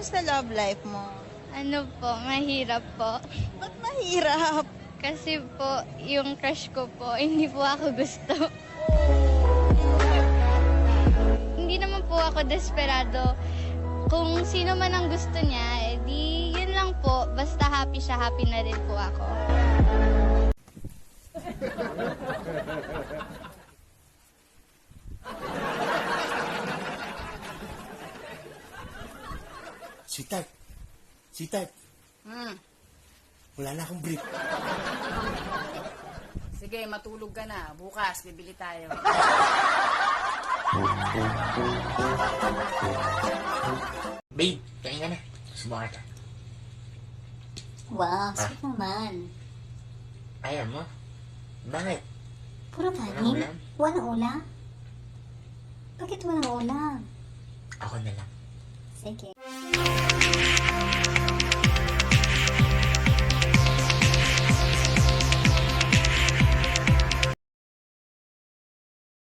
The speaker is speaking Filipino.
Kamusta love life mo? Ano po, mahirap po. Ba't mahirap? Kasi po, yung crush ko po, hindi po ako gusto. Hindi naman po ako desperado. Kung sino man ang gusto niya, edi yun lang po. Basta happy siya, happy na rin po ako. Sweetheart. Sweetheart. Wala na akong brief. Sige, matulog ka na. Bukas, bibili tayo. Babe, kain ka na. Subukan ka. Wow, sweet naman. Ayaw mo? Bakit? Puro Walang kanin? ulam? Walang ulam? Bakit walang ulam? Ako na lang. Sige.